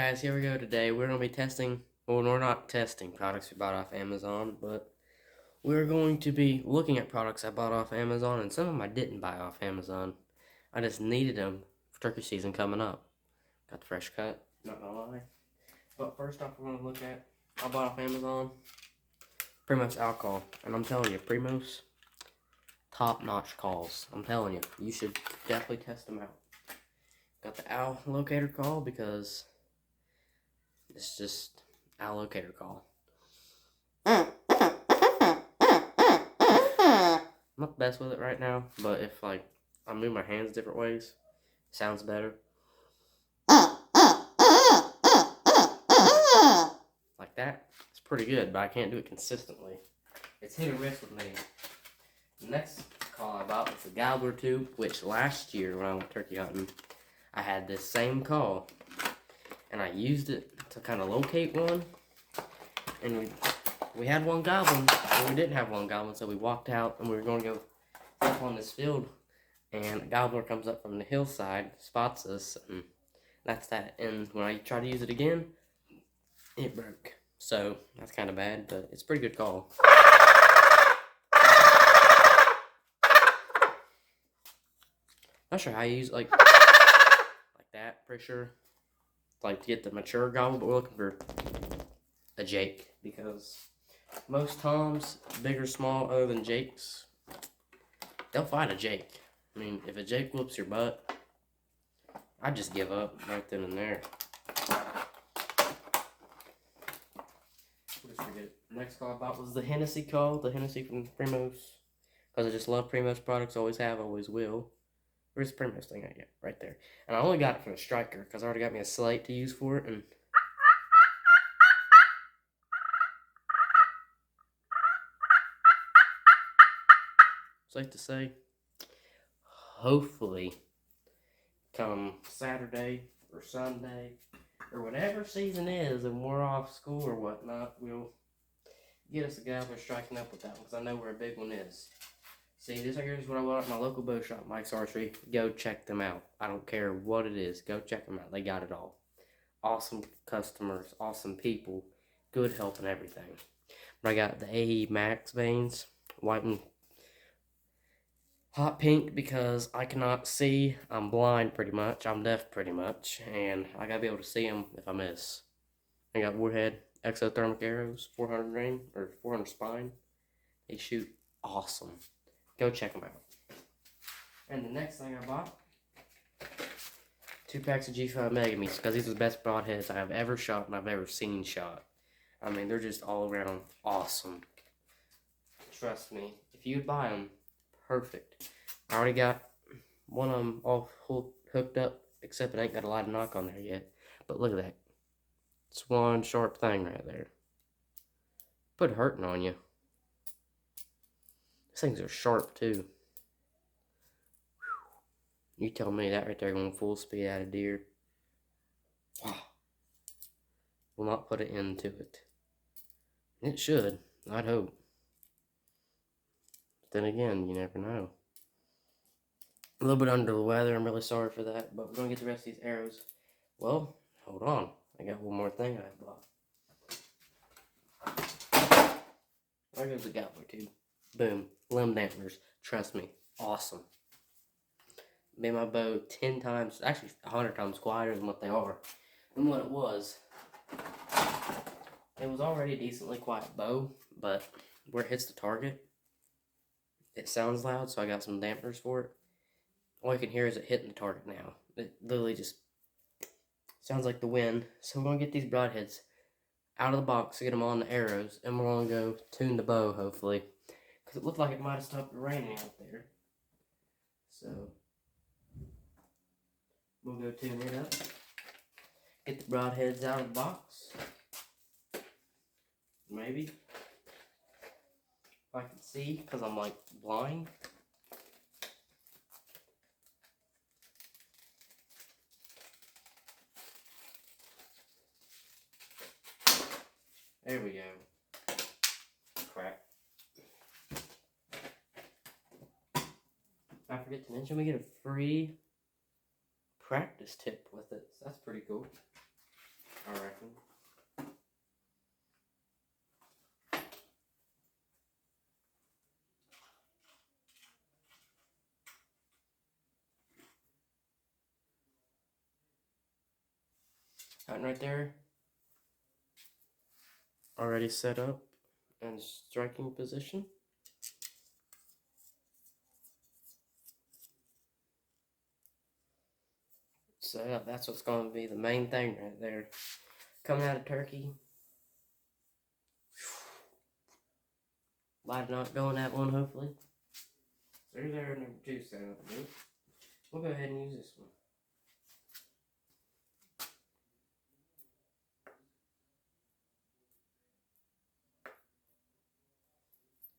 Guys, here we go today. We're going to be testing, well, we're not testing products we bought off Amazon, but we're going to be looking at products I bought off Amazon, and some of them I didn't buy off Amazon. I just needed them for turkey season coming up. Got the fresh cut, not gonna lie. But first off, we're going to look at, I bought off Amazon, Primos alcohol. And I'm telling you, Primos, top-notch calls. I'm telling you, you should definitely test them out. Got the owl locator call because it's just owl locator call. I'm not the best with it right now, but if like I move my hands different ways, it sounds better. Like that, it's pretty good, but I can't do it consistently. It's hit or miss with me. The next call I bought was the Gobbler tube, which last year when I went turkey hunting, I had this same call, and I used it to kind of locate one, and we had one goblin, and we didn't have one goblin, so we walked out, and we were going to go up on this field, and a gobbler comes up from the hillside, spots us, and that's that. And when I tried to use it again, it broke. So that's kind of bad, but it's a pretty good call. Not sure how you use it, like that, pretty sure. Like to get the mature goblin, but we're looking for a Jake because most toms, big or small, other than Jakes, they'll fight a Jake. I mean, if a Jake whoops your butt, I'd just give up right then and there. We'll just forget it. Next call I bought was the Hennessy call, the Hennessy from Primos, because I just love Primos products, always have, always will. Where's the Primos thing at? Yeah, right there. And I only got it from the Striker because I already got me a slate to use for it, and safe to say, hopefully, come Saturday or Sunday or whatever season is, and we're off school or whatnot, we'll get us a gobbler striking up with that one because I know where a big one is. See, this right here is what I bought at my local bow shop, Mike's Archery. Go check them out. I don't care what it is. Go check them out. They got it all. Awesome customers, awesome people, good help and everything. But I got the AE Max veins, white and hot pink because I cannot see. I'm blind pretty much. I'm deaf pretty much. And I gotta be able to see them if I miss. I got Warhead exothermic arrows, 400 grain or 400 spine. They shoot awesome. Go check them out. And the next thing I bought, 2 packs of G5 Mega Meats because these are the best broadheads I have ever shot and I've ever seen shot. I mean, they're just all around awesome. Trust me, if you'd buy them, perfect. I already got one of them all hooked up, except it ain't got a lot of knock on there yet. But look at that. It's one sharp thing right there. Put hurting on you. These things are sharp too. You tell me that right there going full speed at a deer. Wow. Will not put an end to it. It should. I'd hope. Then again, you never know. A little bit under the weather. I'm really sorry for that. But we're going to get the rest of these arrows. Well, hold on. I got one more thing I bought. There goes the gobbler tube. Boom. Limb dampeners. Trust me. Awesome. Made my bow 10 times, actually 100 times quieter than what they are. Than what it was. It was already a decently quiet bow, but where it hits the target, it sounds loud, so I got some dampeners for it. All you can hear is it hitting the target now. It literally just sounds like the wind. So we're going to get these broadheads out of the box to get them on the arrows, and we're going to go tune the bow, hopefully. Because it looked like it might have stopped raining out there. So we'll go tune it up. Get the broadheads out of the box. Maybe. If I can see, because I'm like blind. There we go. Crap. I forget to mention we get a free practice tip with it. So that's pretty cool. I reckon. That right there, already set up and striking position. So that's what's going to be the main thing right there. Coming out of turkey. Light not going that one, hopefully. There's our number 2 set up. We'll go ahead and use this one.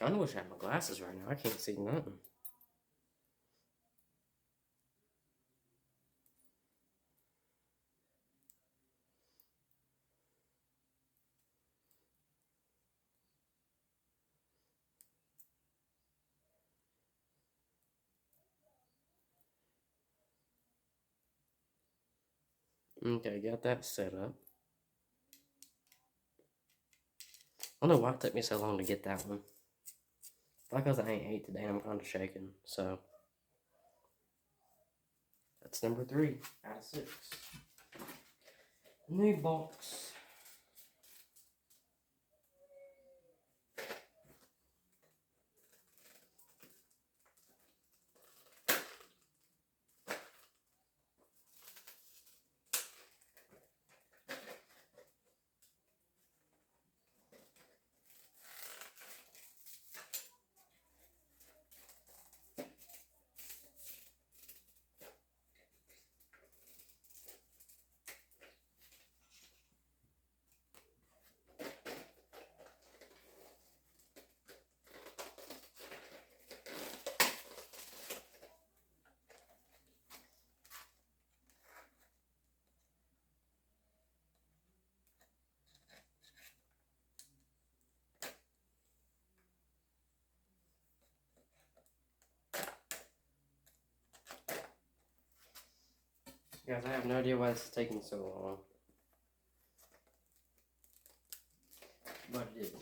Kinda wish I had my glasses right now. I can't see nothing. Okay, got that set up. I don't know why it took me so long to get that one. Because I ain't ate today, I'm kind of shaking. So that's number 3 out of 6. New box. Guys, I have no idea why this is taking so long. But it is.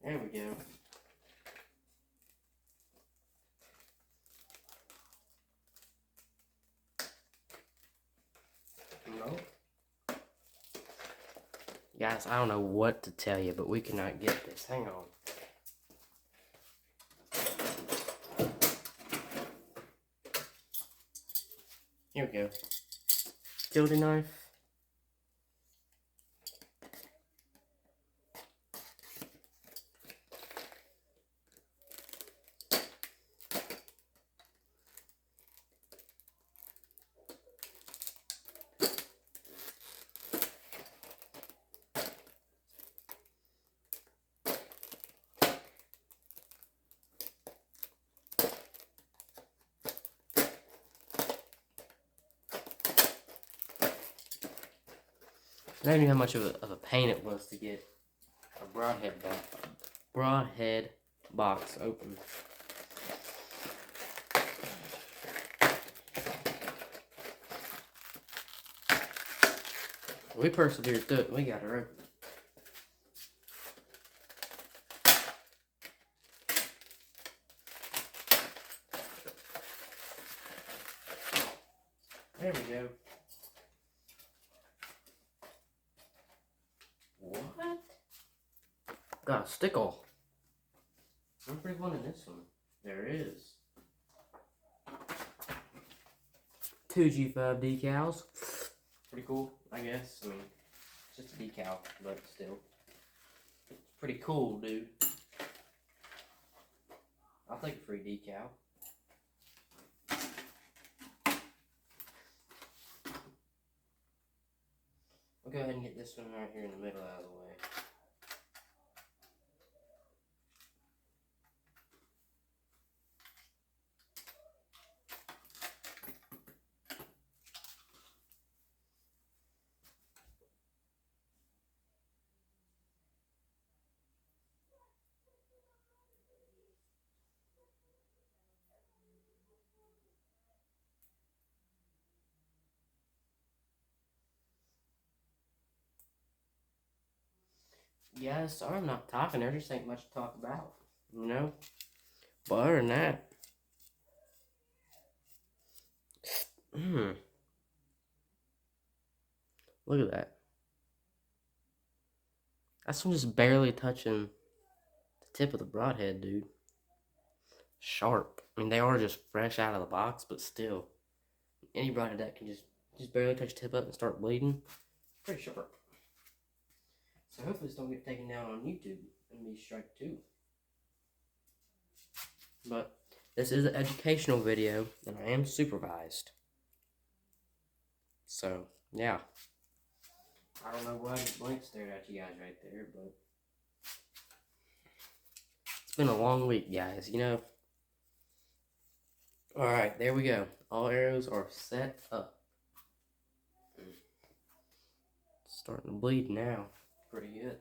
There we go. No. Guys, I don't know what to tell you, but we cannot get this. Hang on. Here we go. Gilded knife. I don't know how much of a pain it was to get a broadhead box open. We persevered through it. We got her open. There we go. What? Got a stickle. I'm pretty one in this one. There is. 2 G5 decals. Pretty cool, I guess. I mean, it's just a decal, but still. It's pretty cool, dude. I'll take a free decal. We'll go ahead and get this one right here in the middle out of the way. Yeah, sorry I'm not talking. There just ain't much to talk about, you know? But other than that, look at that. That's just barely touching the tip of the broadhead, dude. Sharp. I mean, they are just fresh out of the box, but still, any broadhead that can just barely touch the tip up and start bleeding, pretty sharp. So hopefully this don't get taken down on YouTube and be strike too. But this is an educational video, and I am supervised. So, yeah. I don't know why I just blank stared at you guys right there, but it's been a long week, guys, you know. Alright, there we go. All arrows are set up. Starting to bleed now. Pretty good.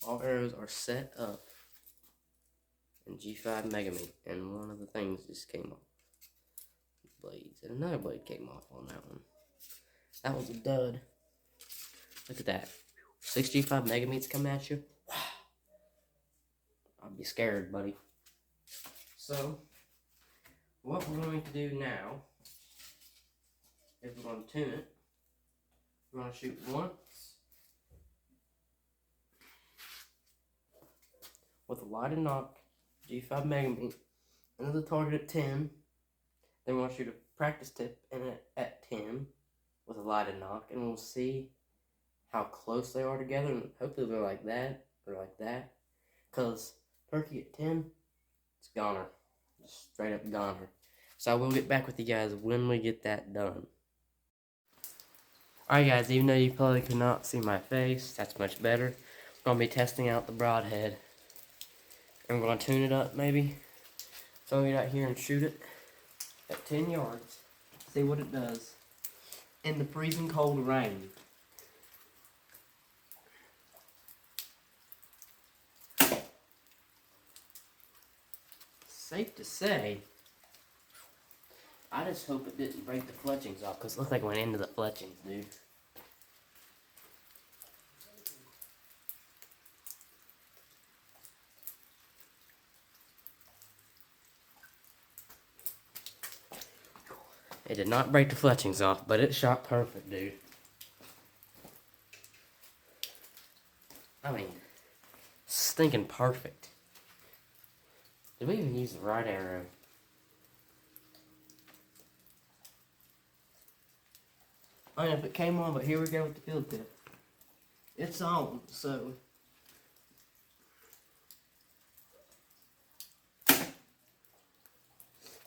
All arrows are set up in G5 Megamint, and one of the things just came off. Blades, and another blade came off on that one. That was a dud. Look at that. 6 G5 Megamints coming at you. I'd be scared, buddy. So, what we're going to do now is we're going to tune it. We're going to shoot once with a light and knock G5 Megamint into the target at 10. Then we're going to shoot a practice tip in it at 10 with a light and knock, and we'll see how close they are together, and hopefully they're like that or like that. Because turkey at 10, it's goner. Just straight up goner. So I will get back with you guys when we get that done. Alright guys, even though you probably could not see my face, that's much better. I'm going to be testing out the broadhead. And we're going to tune it up maybe. So I'm going to get out here and shoot it at 10 yards. See what it does in the freezing cold rain. Safe to say, I just hope it didn't break the fletchings off, because it looked like it went into the fletchings, dude. It did not break the fletchings off, but it shot perfect, dude. I mean, stinking perfect. Did we even use the right arrow? I don't know if it came on, but here we go with the field tip. It's on, so.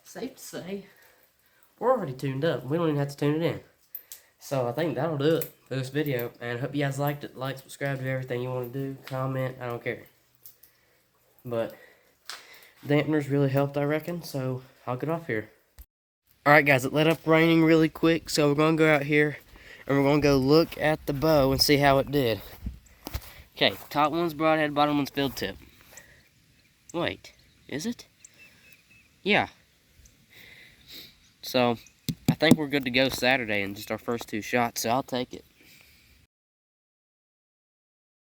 Safe to say, we're already tuned up. We don't even have to tune it in. So I think that'll do it for this video. And I hope you guys liked it. Like, subscribe, do everything you want to do. Comment, I don't care. But dampeners really helped, I reckon. So I'll get off here. Alright guys, it let up raining really quick. So we're going to go out here and we're going to go look at the bow and see how it did. Okay, top one's broadhead, bottom one's field tip. Wait, is it? Yeah. So I think we're good to go Saturday in just our first 2 shots, so I'll take it.